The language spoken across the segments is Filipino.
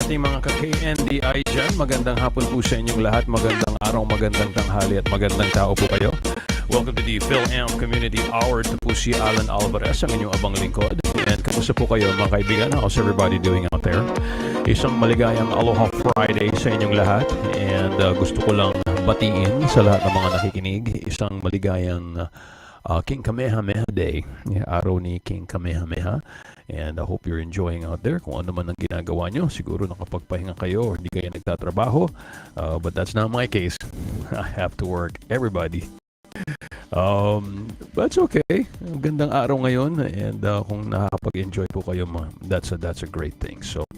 listening mga ka-KNDI dyan. Magandang hapon po sa inyong lahat. Magandang araw, magandang tanghali at magandang tao po kayo. Welcome to the Filam Community Hour. Ito po si Allan Alvarez, ang inyong abang lingkod. And kamusta po kayo mga kaibigan? How's everybody doing out there? Isang maligayang Aloha Friday sa inyong lahat. And gusto ko lang batiin sa lahat ng mga nakikinig. Isang maligayang King Kamehameha Day. Araw ni King Kamehameha. And I hope you're enjoying out there. Kung ano man ang ginagawa nyo, siguro nakapagpahinga kayo or hindi kayo nagtatrabaho. But that's not my case. I have to work. Everybody. That's okay. Gandang araw ngayon. And kung nakakapag-enjoy po kayo, that's a great thing. So,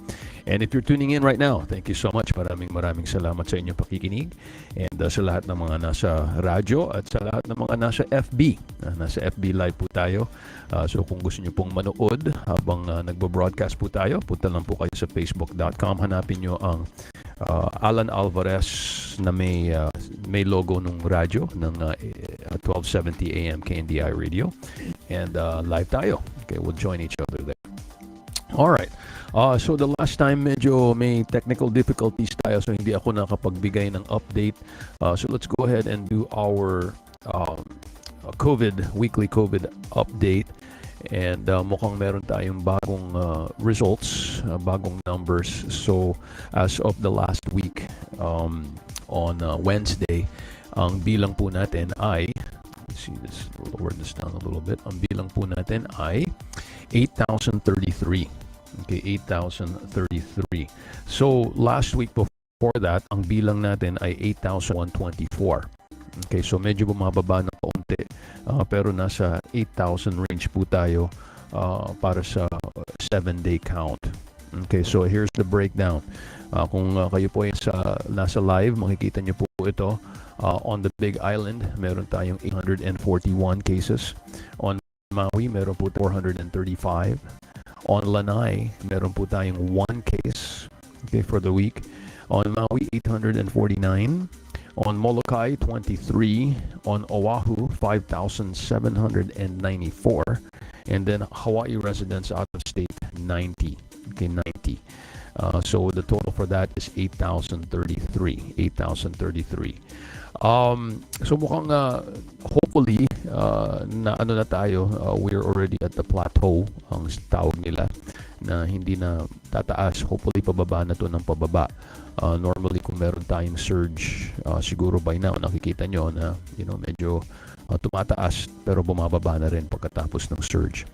and if you're tuning in right now, thank you so much. Maraming salamat sa inyong pakikinig. And sa lahat ng mga nasa radyo at sa lahat ng mga nasa FB. Nasa FB live po tayo. So kung gusto nyo pong manood habang nagbo-broadcast po tayo, punta lang po kayo sa facebook.com. Hanapin nyo ang Allan Alvarez na may logo ng radyo ng 1270 AM KNDI Radio. And live tayo. Okay, we'll join each other there. Alright. So the last time medyo may technical difficulties tayo, so hindi ako nakapagbigay ng update. So let's go ahead and do our weekly COVID update. And mukhang meron tayong bagong results, bagong numbers. So as of the last week on Wednesday, ang bilang po natin ay, let's see this, lower this down a little bit. Ang bilang po natin ay 8,033. Okay, 8,033. So last week before that, ang bilang natin ay 8,124. Okay, so medyo bumababa na kaunti. Pero nasa 8,000 range po tayo para sa 7-day count. Okay, so here's the breakdown. Kung kayo po ay nasa live, makikita nyo po ito. On the Big Island, meron tayong 841 cases. On Maui, meron po 435. On Lanai, meron po tayong 1 case, okay, for the week. On Maui, 849. On Molokai, 23. On Oahu, 5,794. And then Hawaii residents out of state, 90. Okay, 90. So the total for that is 8,033. 8,033. So mukhang hopefully na ano na tayo, we're already at the plateau, ang tawag nila, na hindi na tataas. Hopefully pababa na to ng pababa. Normally kung meron tayong surge, siguro by now nakikita nyo na medyo tumataas pero bumababa na rin pagkatapos ng surge.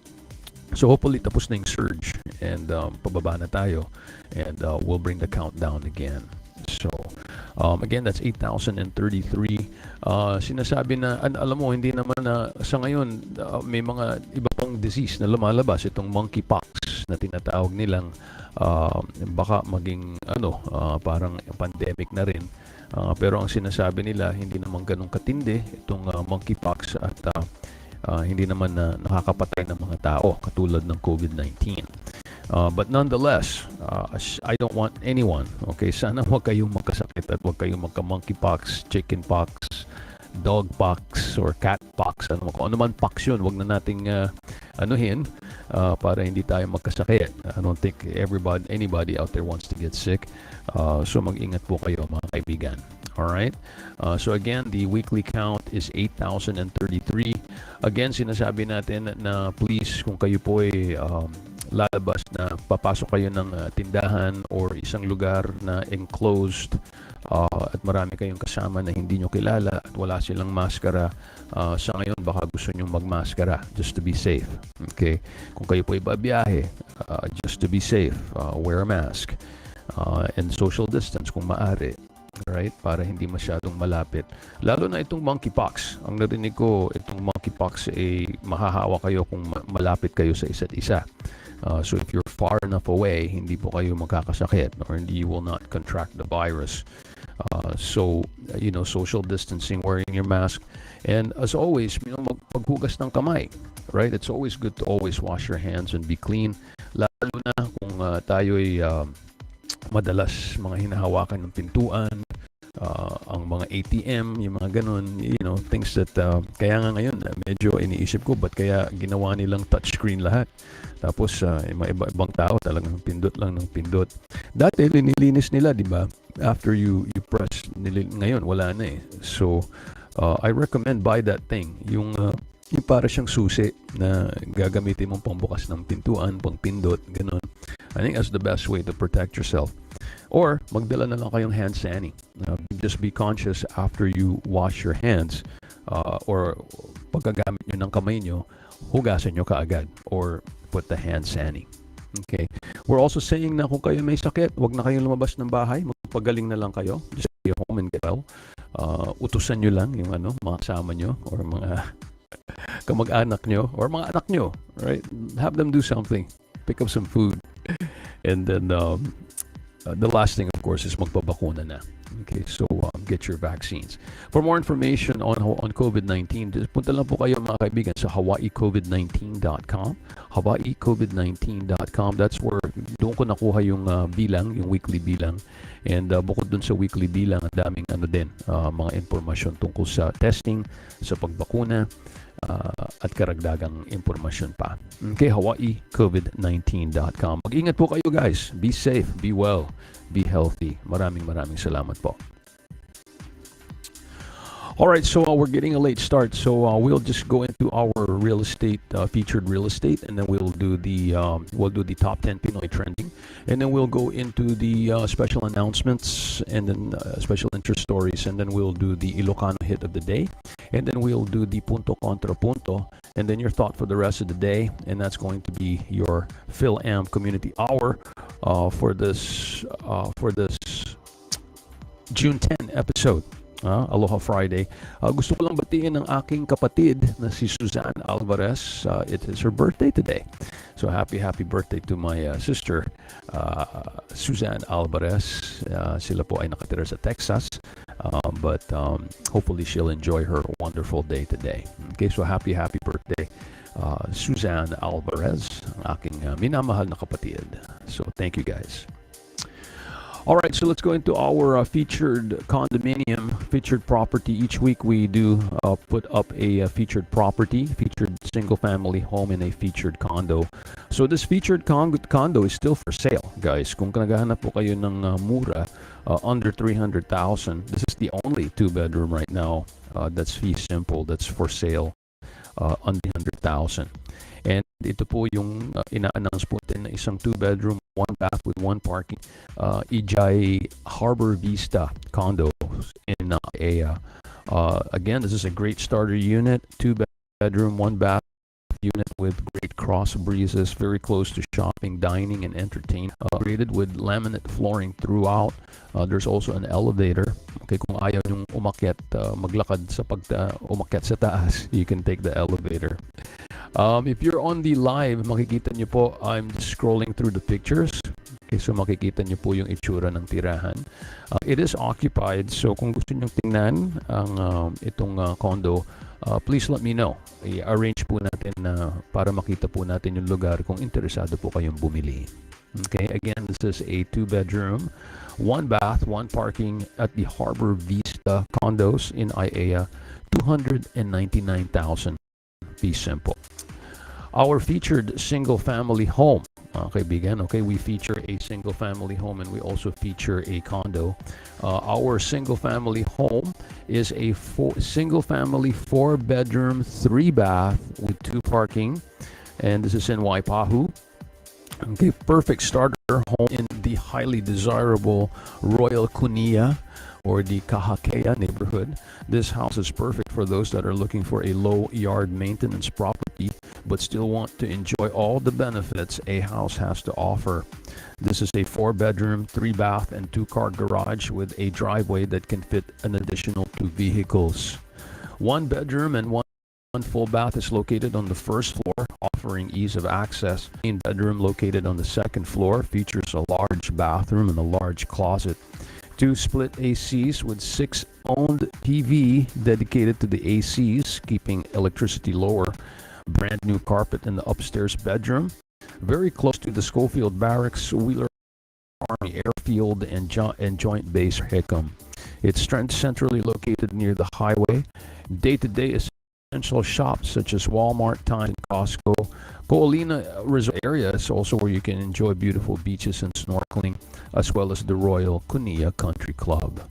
So hopefully tapos na yung surge and pababa na tayo, and we'll bring the countdown again. So again, that's 8,033. Sinasabi na, alam mo, hindi naman na sa ngayon may mga iba pang disease na lumalabas, itong monkeypox na tinatawag nilang baka maging parang pandemic na rin. Pero ang sinasabi nila, hindi naman ganun katindi itong monkeypox at hindi naman na nakakapatay ng mga tao katulad ng COVID-19. But nonetheless, I don't want anyone, okay, sana huwag kayong magkasakit at huwag kayong magka-monkeypox, chickenpox, dogpox, or catpox. Kung ano man pox yun, huwag na nating anuhin para hindi tayo magkasakit. I don't think anybody out there wants to get sick. So mag-ingat po kayo mga kaibigan. Alright? So again, the weekly count is 8,033. Again, sinasabi natin na please, kung kayo po ay lalabas na papasok kayo ng tindahan or isang lugar na enclosed at marami kayong kasama na hindi nyo kilala at wala silang maskara, sa ngayon baka gusto nyo magmaskara just to be safe. Okay? Kung kayo po ay babiyahe, just to be safe, wear a mask and social distance kung maaari. Right? Para hindi masyadong malapit. Lalo na itong monkeypox. Ang narinig ko, itong monkeypox ay mahahawa kayo kung malapit kayo sa isa't isa. So if you're far enough away, hindi po kayo magkakasakit or you will not contract the virus. So, social distancing, wearing your mask. And as always, maghugas ng kamay. Right? It's always good to always wash your hands and be clean. Lalo na kung tayo ay madalas mga hinahawakan ng pintuan, ang yung mga ATM, yung mga ganun, things that, kaya nga ngayon, medyo iniisip ko, ba't kaya ginawa nilang touchscreen lahat? Tapos, yung mga ibang tao, talagang pindot lang ng pindot. Dati, linilinis nila, di ba? After you press, ngayon, wala na eh. So, I recommend buy that thing. Yung para siyang susi na gagamitin mong pangbukas ng pintuan, pang pindot, ganun. I think that's the best way to protect yourself. Or, magdala na lang kayong hand sanitizer. Just be conscious after you wash your hands or pagkagamit nyo ng kamay nyo, hugasan nyo kaagad or put the hand sanitizer. Okay. We're also saying na kung kayo may sakit, wag na kayong lumabas ng bahay, magpagaling na lang kayo. Just stay home and get well. Utusan nyo lang yung mga kasama nyo or mga kamag-anak nyo or mga anak nyo, right? Have them do something. Pick up some food. And then the last thing, of course, is magpabakuna na. Okay, so get your vaccines. For more information on COVID-19, punta lang po kayo mga kaibigan sa hawaiicovid19.com. hawaiicovid19.com. That's where doon ko nakuha yung bilang, yung weekly bilang. And bukod dun sa weekly bilang, ang daming din, mga impormasyon tungkol sa testing, sa pagbakuna, at karagdagang impormasyon pa. Okay, hawaiicovid19.com. Mag-ingat po kayo guys. Be safe, be well, be healthy. Maraming salamat po. All right, so we're getting a late start, so we'll just go into our real estate, featured real estate, and then we'll do the top 10 Pinoy trending, and then we'll go into the special announcements, and then special interest stories, and then we'll do the Ilocano hit of the day, and then we'll do the punto contra punto, and then your thought for the rest of the day, and that's going to be your Filam Community Hour for this June 10 episode. Aloha Friday. Gusto ko lang batiin ng aking kapatid na si Suzanne Alvarez. It is her birthday today. So happy birthday to my sister, Suzanne Alvarez. Sila po ay nakatira sa Texas. But hopefully she'll enjoy her wonderful day today. Okay, so happy birthday, Suzanne Alvarez, ang aking minamahal na kapatid. So thank you guys. All right, so let's go into our featured condominium, featured property. Each week we do put up a featured property, featured single-family home, and a featured condo. So this featured condo is still for sale, guys. Kung naghahanap po kayo ng mura, under 300,000, this is the only two-bedroom right now that's fee simple, that's for sale, under 100,000. And ito po yung ina-announce po natin na isang two-bedroom, one bath with one parking, Ijay Harbor Vista condo in Ea. Again, this is a great starter unit, two-bedroom, one bath unit with great cross breezes, very close to shopping, dining, and entertainment. Created with laminate flooring throughout. There's also an elevator. Okay, kung ayaw nyong umakyat, maglakad sa umakyat sa taas, you can take the elevator. If you're on the live, makikita nyo po, I'm just scrolling through the pictures. Okay, so makikita nyo po yung itsura ng tirahan. It is occupied, so kung gusto nyo tingnan ang itong condo, please let me know. I-arrange po natin para makita po natin yung lugar kung interesado po kayong bumili. Okay, again, this is a two-bedroom, one bath, one parking at the Harbor Vista condos in IAEA, 299,000. Be simple. Our featured single-family home, kaibigan, okay, we feature a single-family home and we also feature a condo. Our single-family home is a single-family 4-bedroom, 3-bath with 2 parking, and this is in Waipahu. Okay, perfect starter home in the highly desirable Royal Kunia or the Kahakea neighborhood. This house is perfect for those that are looking for a low yard maintenance property but still want to enjoy all the benefits a house has to offer. This is a 4-bedroom, 3-bath, and 2-car garage with a driveway that can fit an additional 2 vehicles. 1 bedroom and 1 full bath is located on the first floor, offering ease of access. Main bedroom located on the second floor features a large bathroom and a large closet. 2 split ACs with 6 owned TV dedicated to the ACs, keeping electricity lower. Brand new carpet in the upstairs bedroom. Very close to the Schofield Barracks, Wheeler Army Airfield, and Joint Base Hickam. It's centrally located near the highway. Day-to-day essential shops such as Walmart, Time, and Costco. Koolina Resort area is also where you can enjoy beautiful beaches and snorkeling, as well as the Royal Kunia Country Club.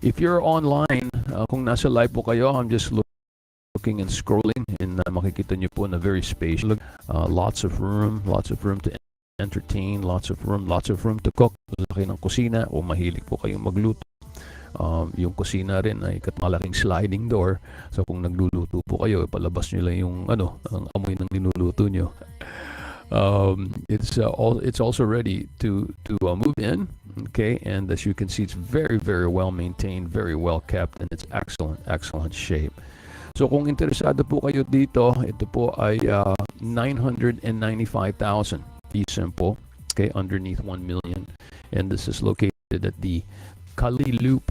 If you're online, kung nasa live po kayo, I'm just looking and scrolling, and makikita nyo po na very spacious. Lots of room to entertain, lots of room to cook. Laki ng kusina, o mahilig po kayong magluto. Yung kusina rin ay malaking sliding door. So kung nagluluto po kayo, ipalabas nyo lang yung ang amoy ng niluluto nyo. It's also ready to move in. Okay, and as you can see, it's very, very well maintained, very well kept, and it's excellent shape. So kung interesado po kayo dito, ito po ay 995,000 fee simple. Okay, underneath 1 million, and this is located at the Kaloli Loop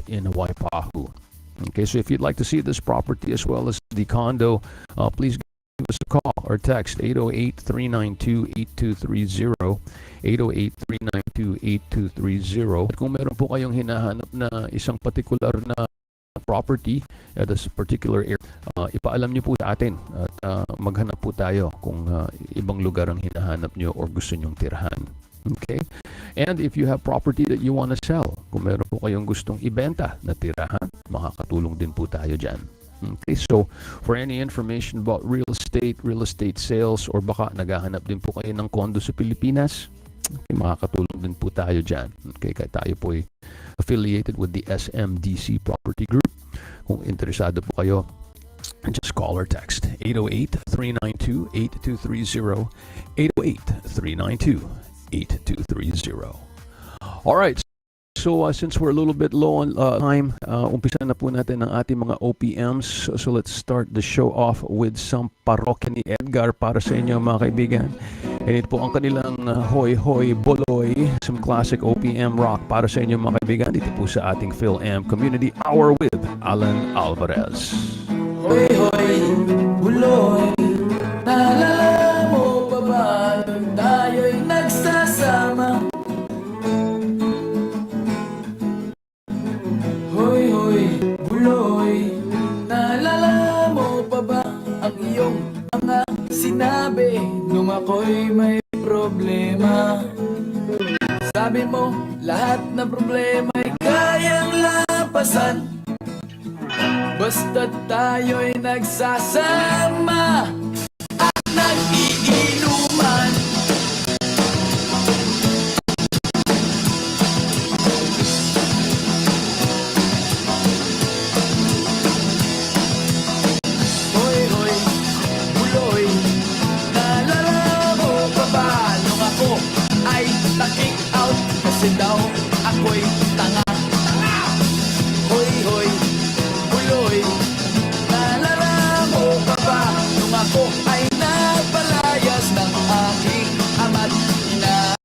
in Waipahu. Okay, so if you'd like to see this property as well as the condo, please give us a call or text 808-392-8230, 808-392-8230. At kung meron po kayong hinahanap na isang particular na property at a particular area, ipaalam nyo po sa atin at maghanap po tayo kung ibang lugar ang hinahanap nyo or gusto nyong tirahan. Okay? And if you have property that you want to sell, kung meron po kayong gustong ibenta na tirahan, makakatulong din po tayo dyan. Okay, so for any information about real estate sales, or baka naghahanap din po kayo ng condo sa Pilipinas, okay, makakatulong din po tayo dyan. Okay, kaya tayo po ay affiliated with the SMDC Property Group. Kung interesado po kayo, just call or text 808-392-8230, 808-392-8230. All right. So since we're a little bit low on time, umpisa na po natin ang ating mga OPMs. So let's start the show off with some Parokya ni Edgar para sa inyo, mga kaibigan. And ito po ang kanilang Hoy Hoy Boloy, some classic OPM rock para sa inyo, mga kaibigan. Dito po sa ating Filam Community Hour with Allan Alvarez. Hoy Hoy Boloy, naalala mo pa ba nung tayo'y nagsasama? Hoy Hoy Boloy, naalala mo pa ba ang iyong mga sinabi nung ako'y may problema? Sabi mo, lahat ng problema ay kayang lampasan, basta't tayo'y nagsasama at nag-iinuman. Hoy Hoy Buloy, naalala mo pa ba nung ako ay na-kick out kasi daw ako'y tanga? Hoy Hoy Buloy, naalala mo pa ba nung ako ay napalayas ng aking ama't ina?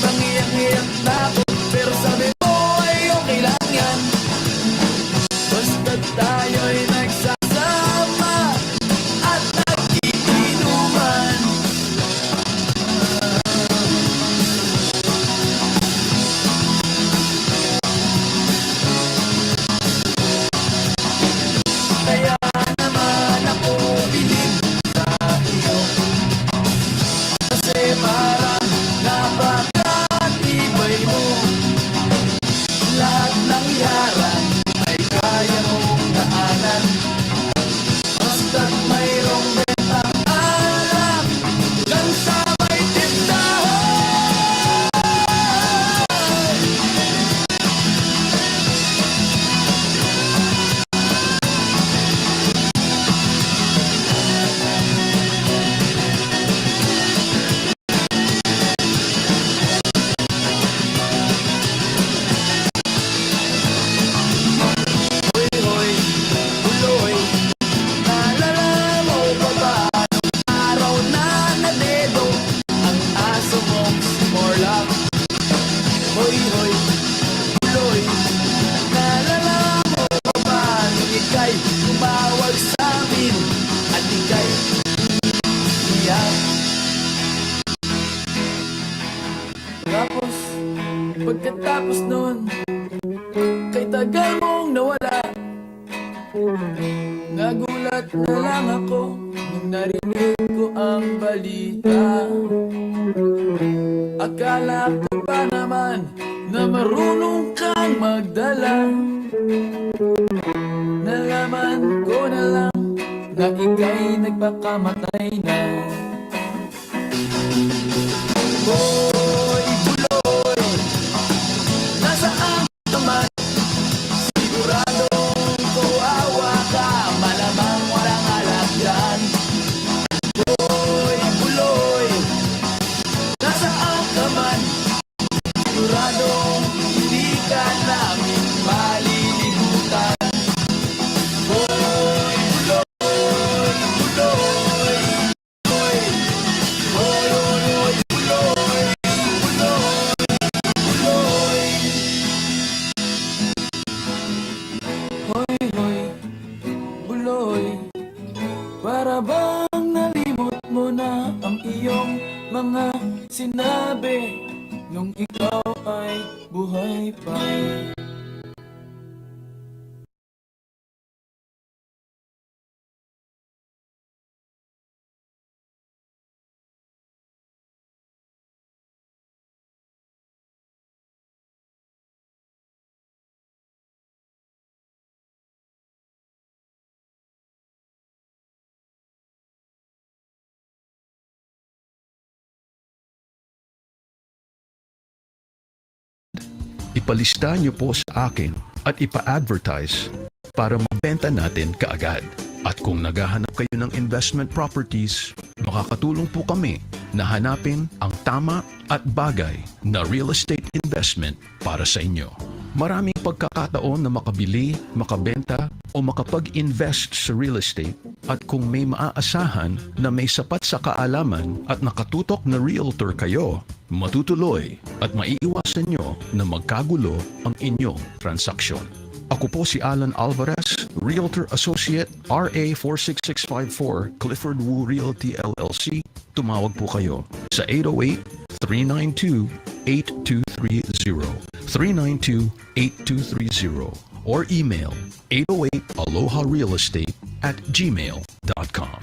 Nangiyak-ngiyak na ako, pero sabi mo ay okay lang yan, basta't tayo'y nagsasama at nag-iinuman. Kaya naman ako bilib sa iyo, kasi parang napakatibay mo. Lahat ng yaran ay kaya mong daanan, basta't mayroong bentang alak dyan sa may tindahan. Hoy Hoy Buloy, naalala mo pa ba nung araw na nadedo ang aso mong si Morlock? Hoy Hoy Buloy, naalala mo pa ba nung ika'y tumawag sa amin at ika'y iyak? Tapos, pagkatapos nun, tagal mong nawala. Nagulat na lang ako nung narinig ko ang balita. Akala ko pa naman na marunong kang magdala. Nalaman ko na lang na ika'y nagpakamatay na. Hoy, buloy, nasaan ka man? Siguradong kawawa ka, malamang walang alak dyan. Hoy, buloy, nasaan ka man? Siguradong hindi ka namin malilimutan. Hoy, buloy, buloy, buloy, hoy, hoy, buloy, buloy, buloy. Hoy, hoy, buloy, para bang nalimot mo na ang iyong mga sinabi nung ikaw ay buhay pa. Ipalista niyo po sa akin at ipa-advertise para mabenta natin kaagad. At kung naghahanap kayo ng investment properties, makakatulong po kami na hanapin ang tama at bagay na real estate investment para sa inyo. Maraming pagkakataon na makabili, makabenta o makapag-invest sa real estate, at kung may maaasahan na may sapat sa kaalaman at nakatutok na realtor kayo, matutuloy at maiiwasan nyo na magkagulo ang inyong transaksyon. Ako po si Allan Alvarez, Realtor Associate, RA 46654, Clifford Wu Realty LLC. Tumawag po kayo sa 808-392-8230, 392-8230, or email 808aloharealestate@gmail.com.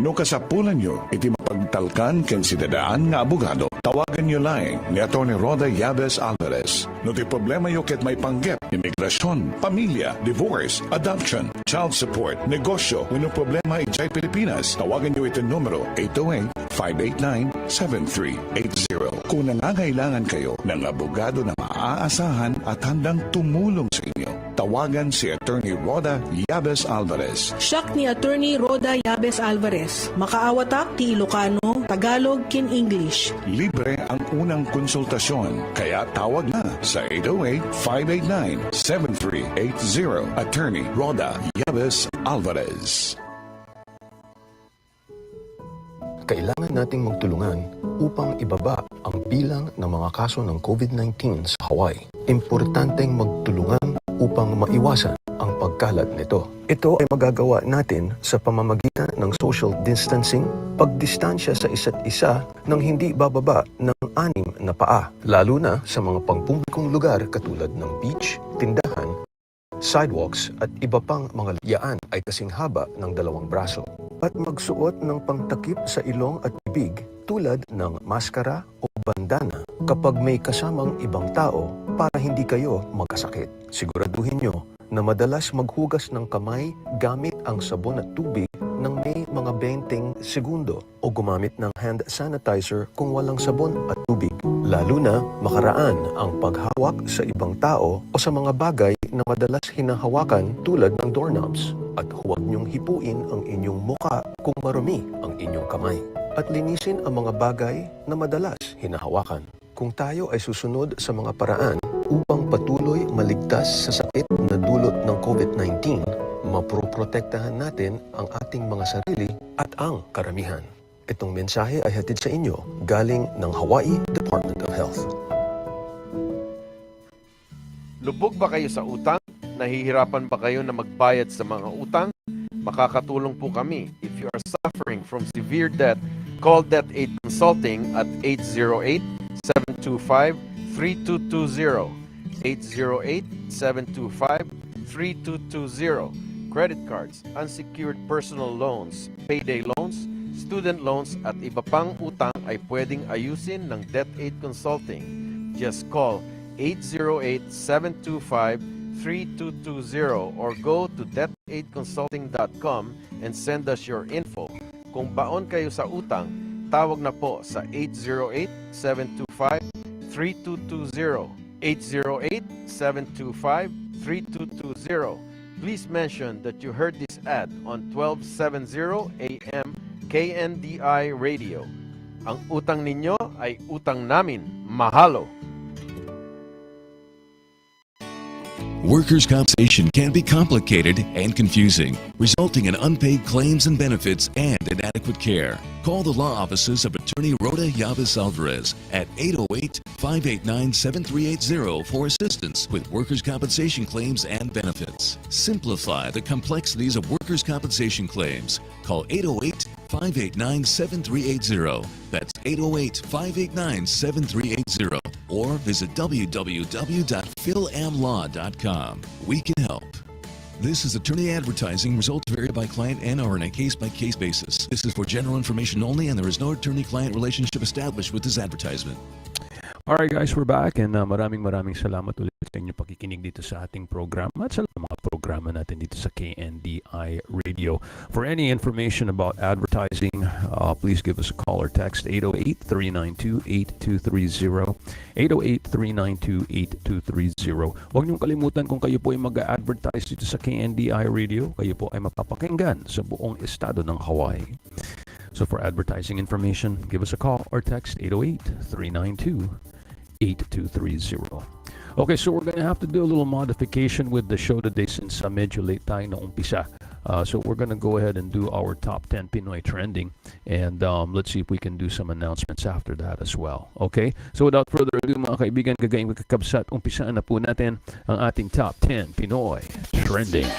No kasapulan nyo, iti mapagtalkan ken sidadaan nga abogado, tawagan nyo lang ni Atty. Roda Yabes Alvarez. No ti problema yo ket may panggep, imigrasyon, pamilya, divorce, adoption, child support, negosyo, wenno problema ijay Pilipinas, tawagan nyo iti numero 808-589-7380. Kung nangangailangan kayo ng abogado na maaasahan at handang tumulong sa inyo, tawagan si Atty. Roda Yabes Alvarez. Siak ni Attorney Roda Yabes Alvarez. Makaawatak ti Ilocano, Tagalog, kin English. Libre ang unang konsultasyon, kaya tawag na sa 808-589-7380. Attorney Roda Yabes Alvarez. Kailangan nating magtulungan upang ibaba ang bilang ng mga kaso ng COVID-19 sa Hawaii. Importanteng magtulungan upang maiwasan ang pagkalat nito. Ito ay magagawa natin sa pamamagitan ng social distancing, pagdistansya sa isa't isa ng hindi bababa ng 6 na paa, lalo na sa mga pangpublikong lugar katulad ng beach, tindahan, sidewalks at iba pang mga yaan ay kasing haba ng 2 braso. At magsuot ng pangtakip sa ilong at bibig tulad ng maskara o bandana kapag may kasamang ibang tao para hindi kayo magkasakit. Siguraduhin nyo na madalas maghugas ng kamay gamit ang sabon at tubig ng may mga 20 segundo o gumamit ng hand sanitizer kung walang sabon at tubig. Lalo na makaraan ang paghawak sa ibang tao o sa mga bagay na madalas hinahawakan tulad ng doorknobs. At huwag niyong hipuin ang inyong muka kung marumi ang inyong kamay. At linisin ang mga bagay na madalas hinahawakan. Kung tayo ay susunod sa mga paraan upang patuloy maligtas sa sakit na dulot ng COVID-19, maproprotektahan natin ang ating mga sarili at ang karamihan. Itong mensahe ay hatid sa inyo galing ng Hawaii Department of Health. Lubog ba kayo sa utang? Nahihirapan ba kayo na magbayad sa mga utang? Makakatulong po kami. If you are suffering from severe debt, call Debt Aid Consulting at 808-725-3220. 808-725-3220. Credit cards, unsecured personal loans, payday loans, student loans at iba pang utang ay pwedeng ayusin ng Debt Aid Consulting. Just call 808-725-3220 or go to debtaidconsulting.com and send us your info. Kung baon kayo sa utang, tawag na po sa 808-725-3220. 808-725-3220. Please mention that you heard this ad on 1270 AM KNDI Radio. Ang utang ninyo ay utang namin. Mahalo! Workers' compensation can be complicated and confusing, resulting in unpaid claims and benefits and inadequate care. Call the law offices of Attorney Rhoda Yabes Alvarez at 808-589-7380 for assistance with workers' compensation claims and benefits. Simplify the complexities of workers' compensation claims. Call 808-589-7380. That's 808-589-7380. Or visit www.filamlaw.com. We can help. This is attorney advertising. Results vary by client and are on a case-by-case basis. This is for general information only, and there is no attorney-client relationship established with this advertisement. Alright guys, we're back and maraming salamat ulit sa inyong pakikinig dito sa ating programa at sa mga programa natin dito sa KNDI Radio. For any information about advertising, please give us a call or text 808-392-8230, 808-392-8230. Huwag niyong kalimutan kung kayo po ay mag-advertise dito sa KNDI Radio, kayo po ay mapapakinggan sa buong estado ng Hawaii. So for advertising information, give us a call or text 808-392-8230. Okay, so we're gonna have to do a little modification with the show today since medyo late tayo na umpisa. So we're gonna go ahead and do our top 10 Pinoy trending, and let's see if we can do some announcements after that as well. Okay, so without further ado mga kaibigan, kagayang kakabsat, umpisaan na po natin ang ating top 10 Pinoy trending.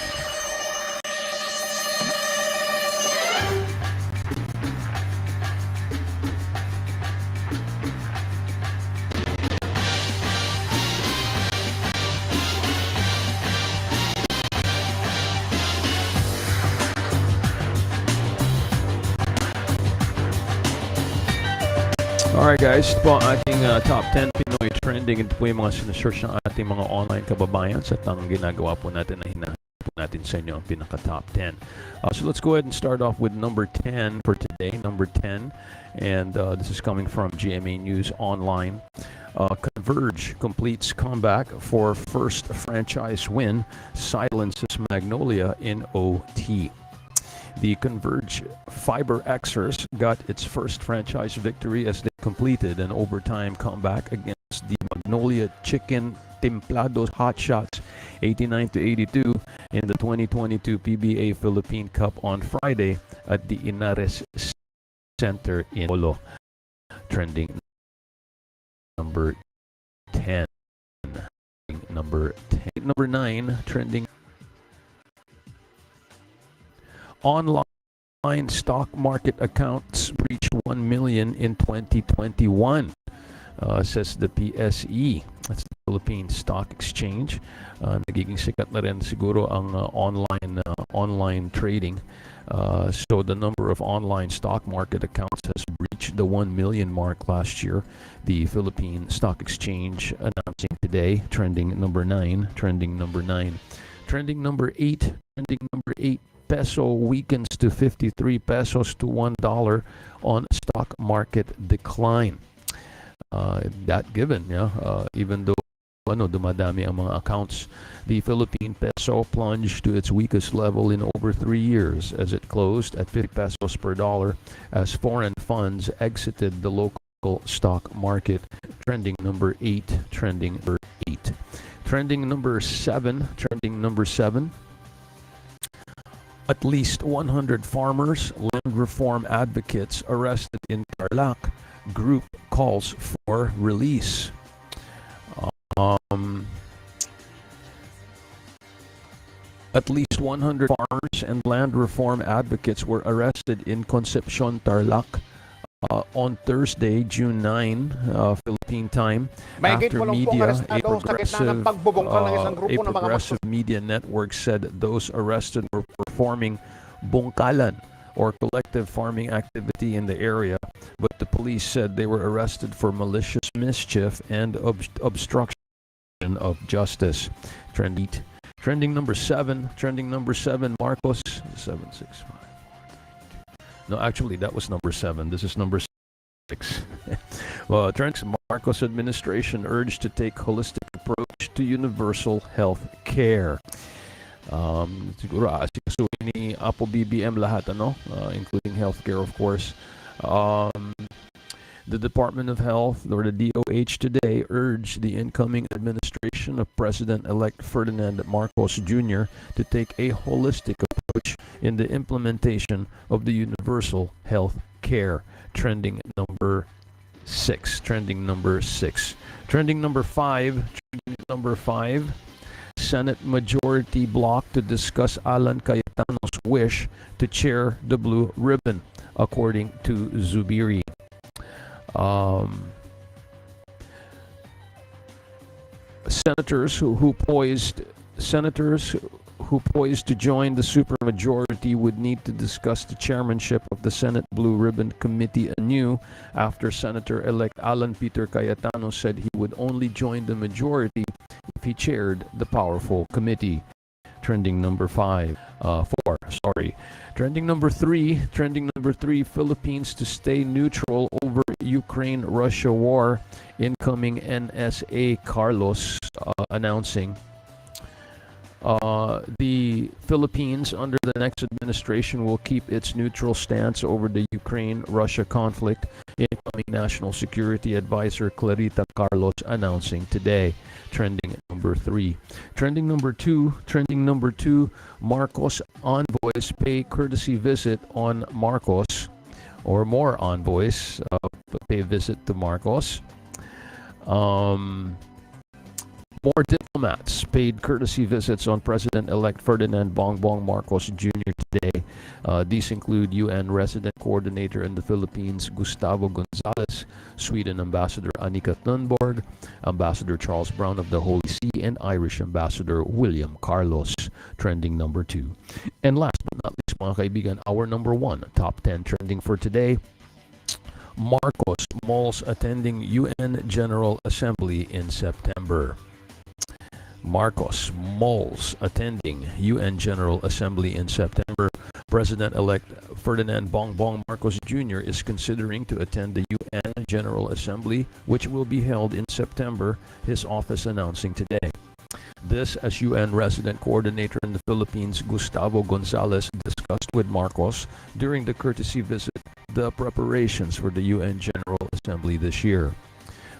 Alright guys, ito po ang ating top 10 Pinoy trending. Ito po yung mga sinesearch ng ating mga online kababayan at ang ginagawa po natin na hinahanap po natin sa inyo ang pinaka-top 10. So let's go ahead and start off with number 10 for today, number 10. And this is coming from GMA News Online. Converge completes comeback for first franchise win, silences Magnolia in OT. The Converge Fiber Xers got its first franchise victory as they completed an overtime comeback against the Magnolia Chicken Templados Hotshots 89-82 in the 2022 PBA Philippine Cup on Friday at the Inares Center in Polo. Trending number 10. Number 9, trending online stock market accounts reach 1 million in 2021, says the PSE. That's the Philippine Stock Exchange. Nagiging sikat na rin siguro ang online trading. So the number of online stock market accounts has reached the 1 million mark last year. The Philippine Stock Exchange announcing today. Trending number 9. Trending number 8. Trending number 8. Peso weakens to 53 pesos to $1 on stock market decline. That given, even though dumadami ang mga accounts, the Philippine peso plunged to its weakest level in over 3 years as it closed at 50 pesos per dollar as foreign funds exited the local stock market. Trending number 8. Trending number 7. At least 100 farmers, land reform advocates arrested in Tarlac. Group calls for release. At least 100 farmers and land reform advocates were arrested in Concepcion, Tarlac on Thursday, June 9, Philippine time, Mahigit after 80 media, arestado sa gitna ng pagbubungkal ng isang grupo ng mga progressive media network said those arrested were performing bungkalan or collective farming activity in the area, but the police said they were arrested for malicious mischief and obstruction of justice. Trending number seven, Marcos 765. No, actually, that was number 7. This is number 6. Well, Marcos administration urged to take holistic approach to universal health care. Siguro asikasuhin ni Apo BBM lahat, including healthcare, of course. The Department of Health, or the DOH, today urged the incoming administration of President-elect Ferdinand Marcos Jr. to take a holistic approach in the implementation of the universal health care. Trending number 6. Trending number 5. Senate Majority Bloc to discuss Alan Cayetano's wish to chair the Blue Ribbon, according to Zubiri. Senators who poised to join the supermajority would need to discuss the chairmanship of the Senate Blue Ribbon Committee anew after Senator-elect Alan Peter Cayetano said he would only join the majority if he chaired the powerful committee. Trending number 4. Trending number 3, Philippines to stay neutral over Ukraine-Russia war. Incoming NSA Carlos announcing the Philippines under the next administration will keep its neutral stance over the Ukraine-Russia conflict. Incoming National Security Advisor Clarita Carlos announcing today. Trending number 3. Trending number 2, Marcos envoys pay courtesy visit on Marcos, or more envoys pay visit to Marcos. More diplomats paid courtesy visits on President-elect Ferdinand Bongbong Marcos Jr. today. These include UN Resident Coordinator in the Philippines, Gustavo Gonzalez, Sweden Ambassador Annika Thunborg, Ambassador Charles Brown of the Holy See, and Irish Ambassador William Carlos. Trending number 2. And last but not least, mga kaibigan, our number 1 top 10 trending for today. Marcos malls attending UN General Assembly in September. Marcos malls attending UN General Assembly in September. President-elect Ferdinand Bongbong Marcos Jr. is considering to attend the UN General Assembly, which will be held in September, his office announcing today. This, as UN Resident Coordinator in the Philippines, Gustavo Gonzalez, discussed with Marcos during the courtesy visit the preparations for the UN General Assembly this year.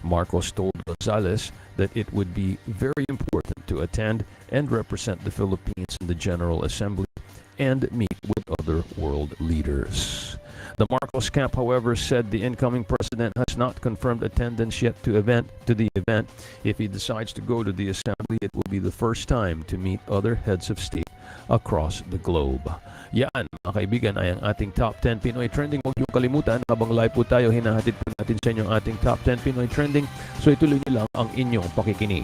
Marcos told Gonzalez that it would be very important to attend and represent the Philippines in the General Assembly and meet with other world leaders. The Marcos camp, however, said the incoming president has not confirmed attendance yet to the event. If he decides to go to the assembly, it will be the first time to meet other heads of state across the globe. Yan, mga kaibigan, ay ang ating Top 10 Pinoy Trending. Huwag niyong kalimutan, habang live po tayo, hinahatid po natin sa inyo ang ating Top 10 Pinoy Trending. So ituloy niyo lang ang inyong pakikinig.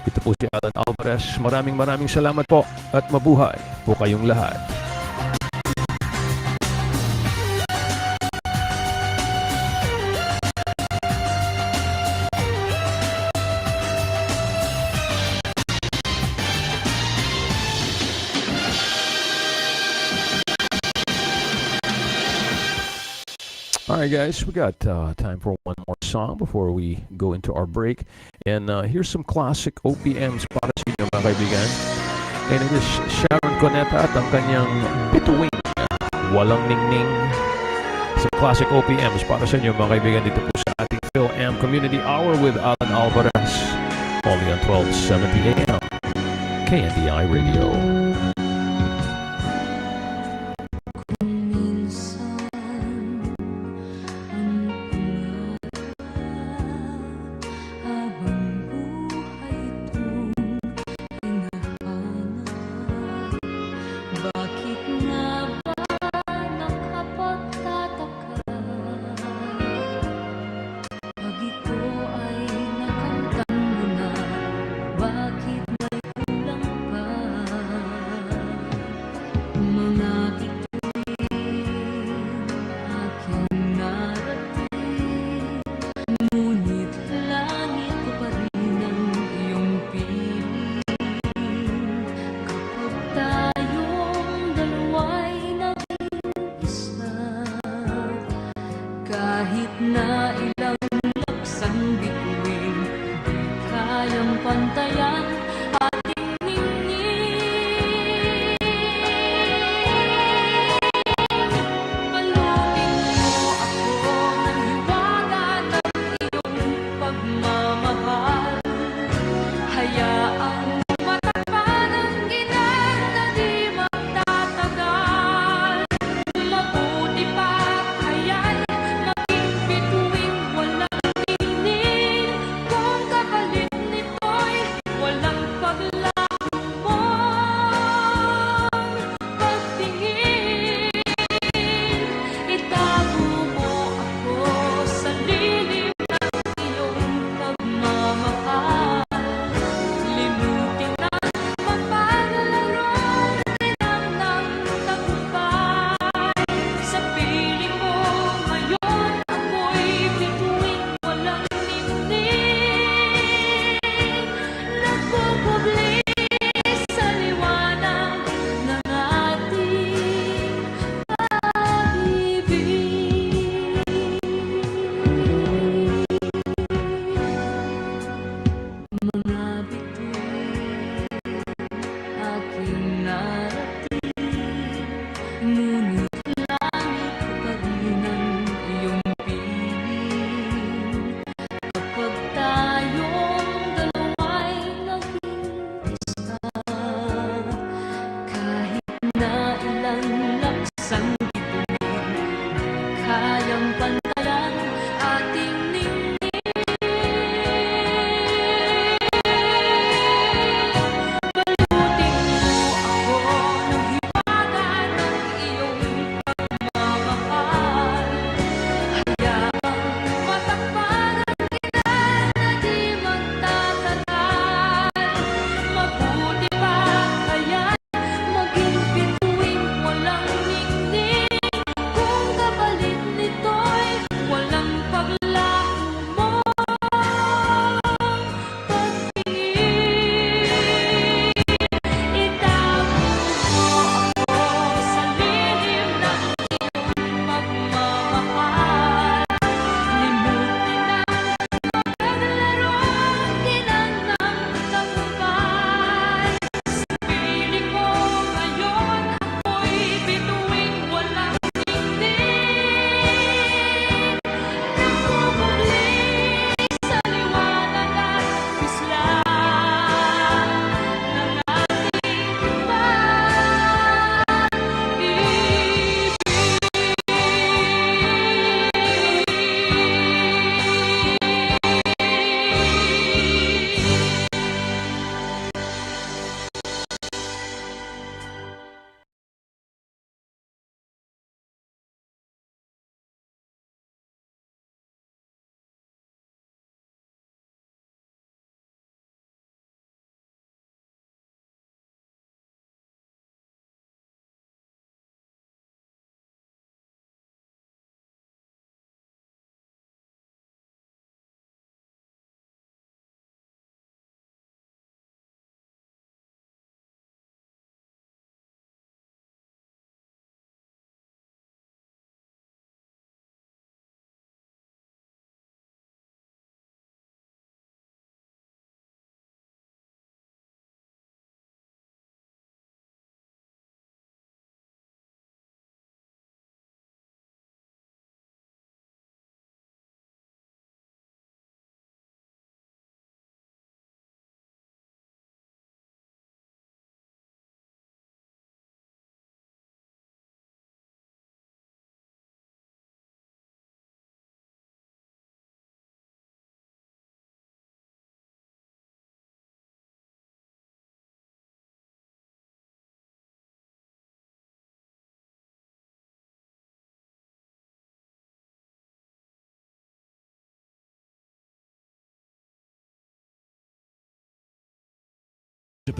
Ito po si Allan Alvarez. Maraming salamat po at mabuhay po kayong lahat. All right, guys, we got time for one more song before we go into our break. And here's some classic OPMs para sa inyo, mga kaibigan. And it is Sharon Cuneta at ang kanyang Bituing, Walang Ningning. Some classic OPMs para sa inyo, mga kaibigan, dito po sa ating Filam Community Hour with Allan Alvarez. Only on 1270 AM, KNDI Radio. Bakit nga ba nakapagtataka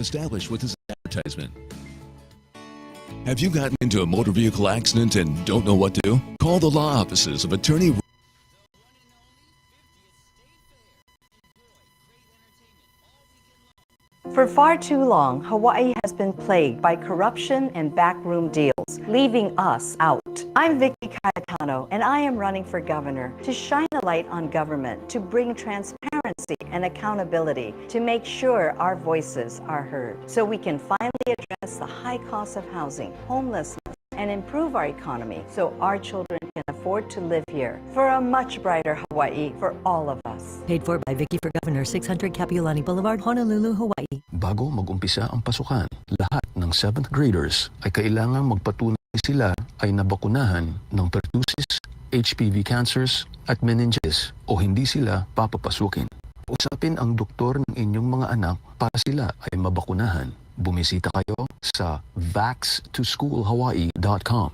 established with this advertisement. Have you gotten into a motor vehicle accident and don't know what to do? Call the law offices of Attorney For far too long, Hawaii has been plagued by corruption and backroom deals, leaving us out. I'm Vicky Cayetano, and I am running for governor to shine a light on government, to bring transparency and accountability, to make sure our voices are heard, so we can finally address the high cost of housing, homelessness, and improve our economy so our children can afford to live here for a much brighter Hawaii for all of us. Paid for by Vicky for Governor, 600 Kapiolani Boulevard, Honolulu, Hawaii. Bago mag-umpisa ang pasukan, lahat ng 7th graders ay kailangang magpatunay sila ay nabakunahan ng pertussis, HPV cancers at meningitis o hindi sila papapasukin. Usapin ang doktor ng inyong mga anak para sila ay mabakunahan. Bumisita kayo sa vax2schoolhawaii.com.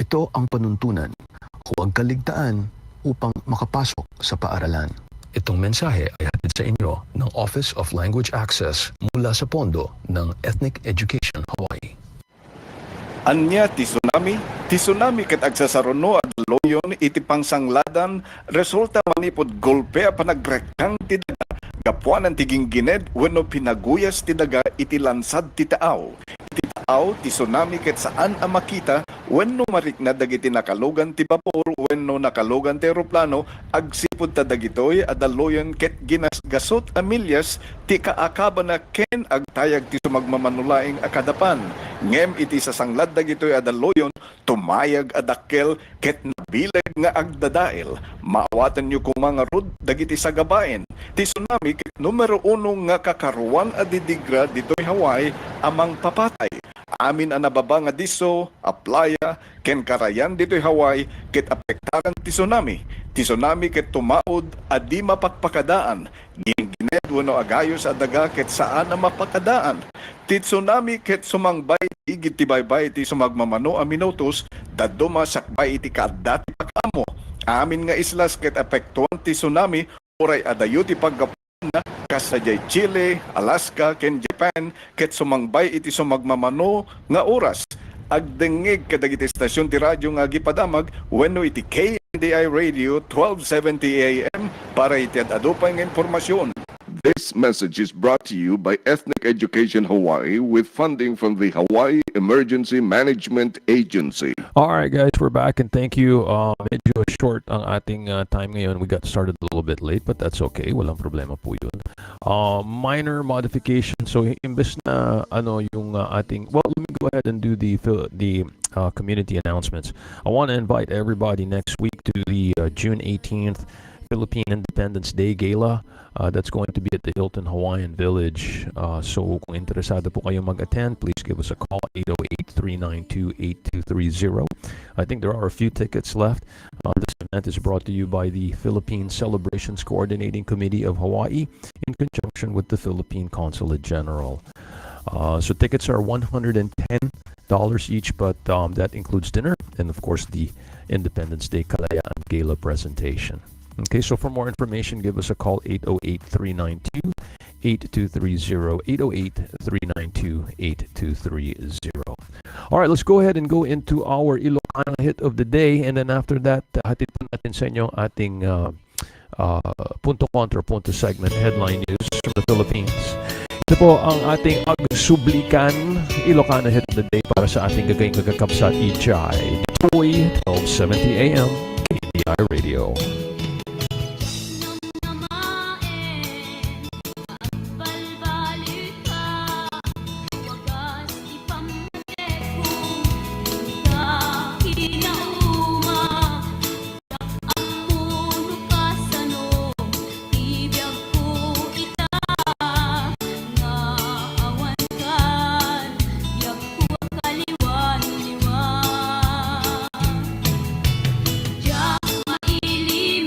Ito ang panuntunan. Huwag kaligtaan upang makapasok sa paaralan. Itong mensahe ay hatid sa inyo ng Office of Language Access mula sa pondo ng Ethnic Education Hawaii. Anya ti tsunami ket agsasaruno at loyon iti pangsangladan resulta manipod golpe a panagrekang ti daga gapuan ang tiging gined wenno pinaguyas ti daga iti lansad ti taaw. Iti taaw ti tsunami ket saan a makita wenno marikna dagiti nakalugan ti vapor wenno nakalugan ti eroplano agsipud ta dagitoy adaloyon ket ginasgasot a milyas ti kaakaba na ken agtayag ti sumagmamanulaing akadapan. Ngem iti sasanglad dagitoy adaloyon tumayag adakkel ket nabilag nga agdadael. Maawatan nyo kung mga rod dagiti sagabaen. Ti tsunami ket numero 1 nga kakaruan adidigra ditoy Hawaii amang papatay. Amin ang nababa nga diso, a playa, ken karayan dito'y Hawaii, ket apektaran ti tsunami. Ti tsunami ket tumaod, adi mapakpakadaan. Gingined wano agayos adaga ket saan ang mapakadaan. Ti tsunami ket sumangbay, igit ti baybay ti sumagmamano a minutos, daduma sakbay iti kaadati pagkamo. Amin nga islas ket apektuan ti tsunami, oray adayo ti paggapuan na kasadyay Chile, Alaska, ken Japan, ket sumangbay iti sumagmamano nga oras. Agdengeg kadagiti istasyon ti radyo nga gipadamag wenno iti KNDI Radio 1270 AM para iti adupay nga impormasyon. This message is brought to you by Ethnic Education Hawaii with funding from the Hawaii Emergency Management Agency. All right, guys, we're back and thank you. Medyo short ang ating time ngayon. We got started a little bit late, but that's okay. Walang problema po yun. Minor modification. So, imbes na yung ating... Well, let me go ahead and do the community announcements. I want to invite everybody next week to the June 18th Philippine Independence Day Gala. That's going to be at the Hilton Hawaiian Village. So kung interesado po kayo mag-attend, please give us a call, 808-392-8230. I think there are a few tickets left. This event is brought to you by the Philippine Celebrations Coordinating Committee of Hawaii in conjunction with the Philippine Consulate General. So tickets are $110 each, but that includes dinner and, of course, the Independence Day Kalayaan Gala presentation. Okay, so for more information, give us a call, 808-392-8230, 808-392-8230. All right, let's go ahead and go into our Ilocano hit of the day, and then after that, hatid po natin sa inyo ating punto kontra punto segment, headline news from the Philippines. Ito po ang ating agsublikan Ilocano hit of the day para sa ating gagawing gagakap sa Ijay. Toy, 1270 AM, KNDI Radio. Ili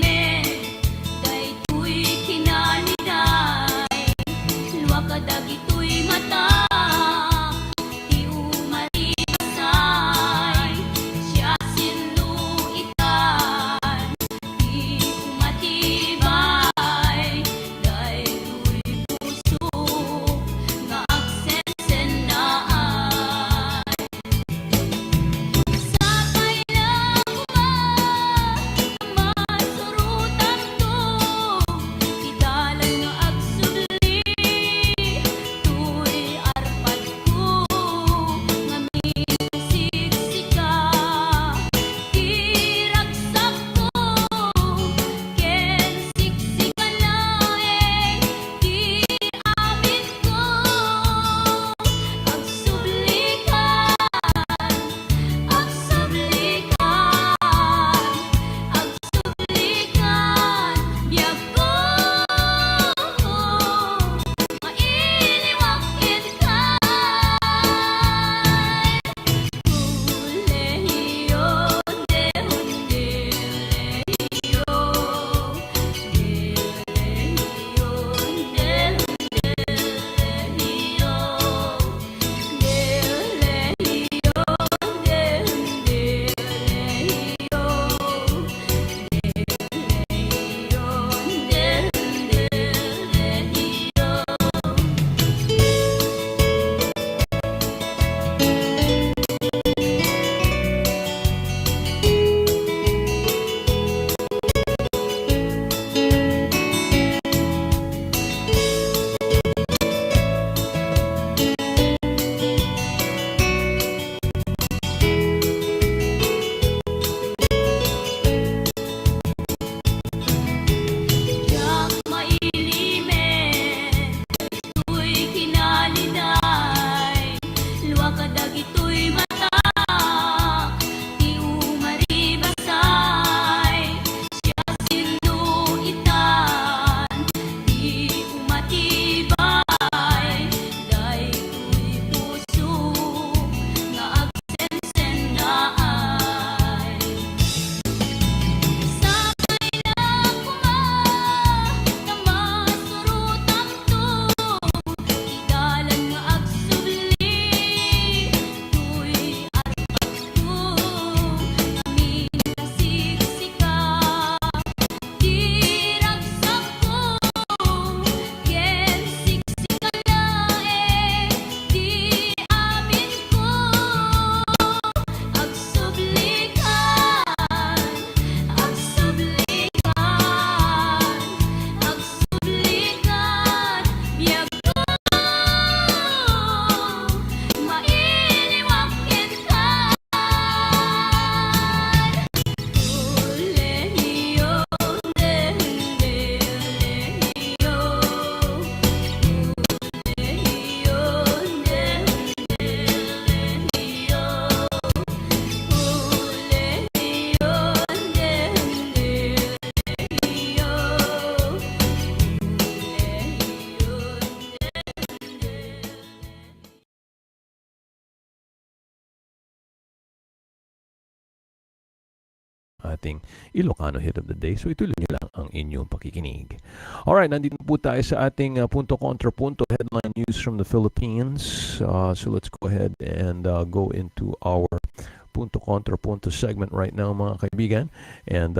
ating Ilocano Hit of the Day. So ituloy nyo lang ang inyong pakikinig. Alright, nandito po tayo sa ating punto kontra punto, headline news from the Philippines. So let's go ahead and go into our punto kontra punto segment right now, mga kaibigan. And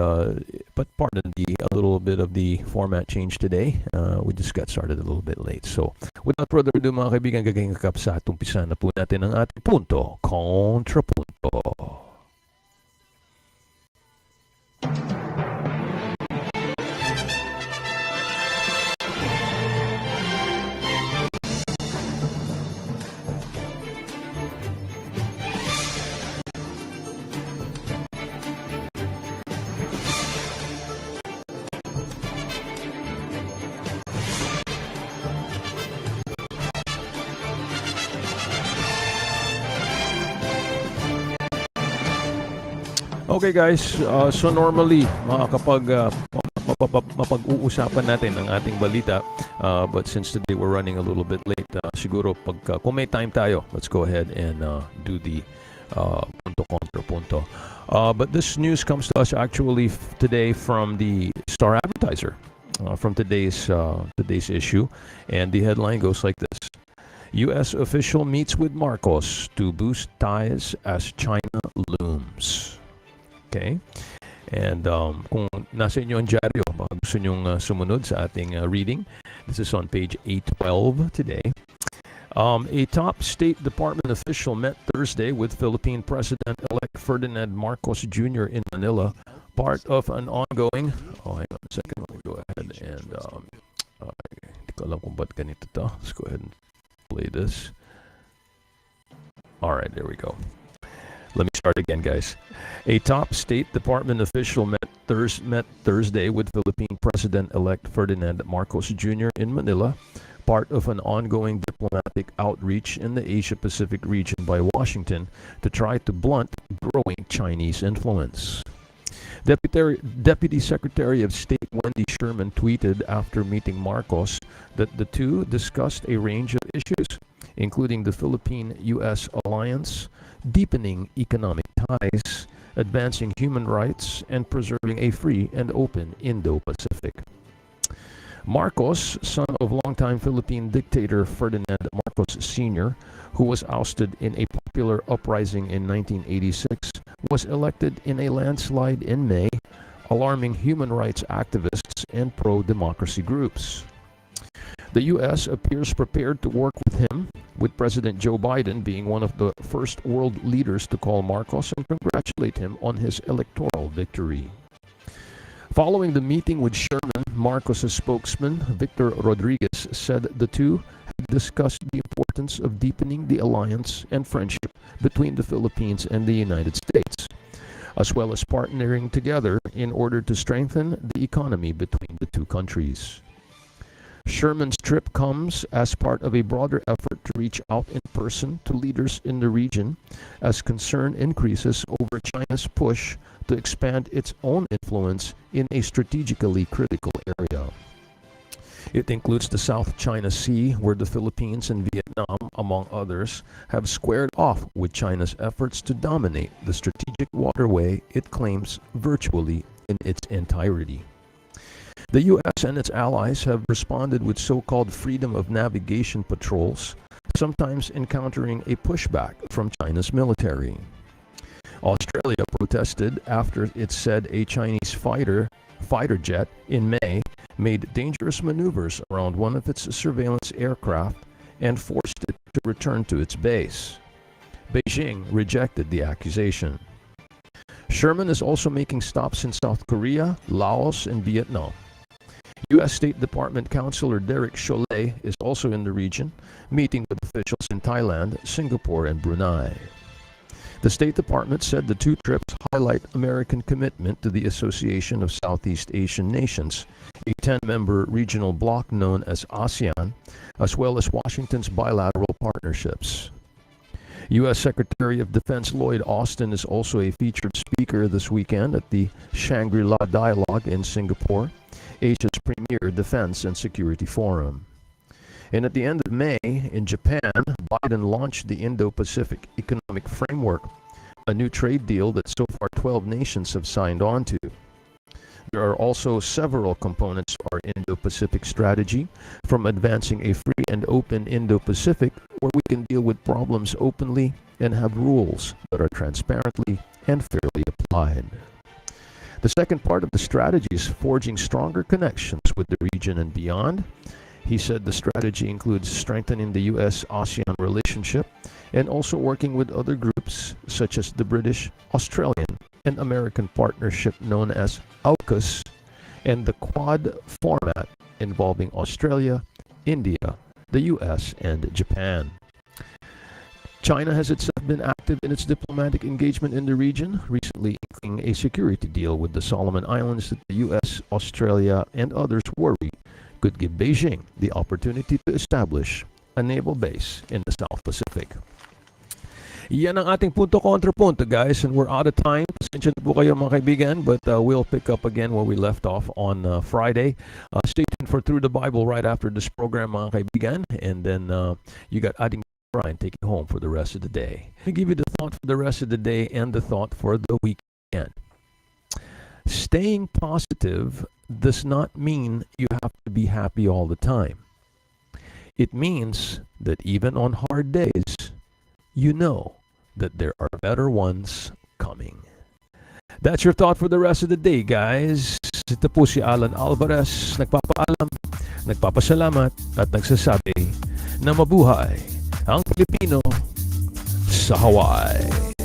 but pardon a little bit of the format change today. We just got started a little bit late. So without further ado, mga kaibigan, gagawin sa umpisa na po natin ang ating punto kontra punto. Okay guys, so normally kapag mapag-uusapan natin ang ating balita, but since today we're running a little bit late, siguro kung may time tayo, let's go ahead and do the punto kontra punto. But this news comes to us actually today from the Star Advertiser, from today's issue, and the headline goes like this: U.S. official meets with Marcos to boost ties as China looms. Okay? And kung nasa inyo ang dyaryo, baka gusto nyong sumunod sa ating reading, this is on page 812 today. A top State Department official met Thursday with Philippine President-elect Ferdinand Marcos Jr. in Manila, part of an ongoing... Oh, hang on a second. Let me go ahead and... Hindi ko alam kung ba't ganito to. Let's go ahead and play this. Alright, there we go. Let me start again, guys. A top State Department official met Thursday with Philippine President-elect Ferdinand Marcos Jr. in Manila, part of an ongoing diplomatic outreach in the Asia-Pacific region by Washington to try to blunt growing Chinese influence. Deputy Secretary of State Wendy Sherman tweeted after meeting Marcos that the two discussed a range of issues, including the Philippine-U.S. alliance, deepening economic ties, advancing human rights, and preserving a free and open Indo-Pacific. Marcos, son of longtime Philippine dictator Ferdinand Marcos Sr., who was ousted in a popular uprising in 1986, was elected in a landslide in May, alarming human rights activists and pro-democracy groups. The U.S. appears prepared to work with him, with President Joe Biden being one of the first world leaders to call Marcos and congratulate him on his electoral victory. Following the meeting with Sherman, Marcos' spokesman, Victor Rodriguez, said the two had discussed the importance of deepening the alliance and friendship between the Philippines and the United States, as well as partnering together in order to strengthen the economy between the two countries. Sherman's trip comes as part of a broader effort to reach out in person to leaders in the region as concern increases over China's push to expand its own influence in a strategically critical area. It includes the South China Sea, where the Philippines and Vietnam, among others, have squared off with China's efforts to dominate the strategic waterway it claims virtually in its entirety. The U.S. and its allies have responded with so-called freedom of navigation patrols, sometimes encountering a pushback from China's military. Australia protested after it said a Chinese fighter jet in May made dangerous maneuvers around one of its surveillance aircraft and forced it to return to its base. Beijing rejected the accusation. Sherman is also making stops in South Korea, Laos, and Vietnam. U.S. State Department Counselor Derek Chollet is also in the region, meeting with officials in Thailand, Singapore, and Brunei. The State Department said the two trips highlight American commitment to the Association of Southeast Asian Nations, a 10-member regional bloc known as ASEAN, as well as Washington's bilateral partnerships. U.S. Secretary of Defense Lloyd Austin is also a featured speaker this weekend at the Shangri-La Dialogue in Singapore, Asia's premier defense and security forum. And at the end of May, in Japan, Biden launched the Indo-Pacific Economic Framework a new trade deal that so far 12 nations have signed on to. There are also several components to our Indo-Pacific strategy, from advancing a free and open Indo-Pacific where we can deal with problems openly and have rules that are transparently and fairly applied. The second part of the strategy is forging stronger connections with the region and beyond. He said the strategy includes strengthening the U.S.-ASEAN relationship and also working with other groups such as the British, Australian, and American partnership known as AUKUS and the Quad format involving Australia, India, the U.S., and Japan. China has itself been active in its diplomatic engagement in the region, recently inking a security deal with the Solomon Islands that the U.S., Australia, and others worry could give Beijing the opportunity to establish a naval base in the South Pacific. Yan ang ating punto-kontrapunto, guys, and we're out of time. Pasensya na po kayo, mga kaibigan, but we'll pick up again where we left off on Friday. Stay tuned for Through the Bible right after this program, mga kaibigan, and then you got Adding Brian taking home for the rest of the day. Let me give you the thought for the rest of the day and the thought for the weekend. Staying positive does not mean you have to be happy all the time. It means that even on hard days, you know that there are better ones coming. That's your thought for the rest of the day, guys. Ito po si Allan Alvarez, nagpapaalam, nagpapasalamat at nagsasabi na mabuhay ang Pilipino sa Hawaii.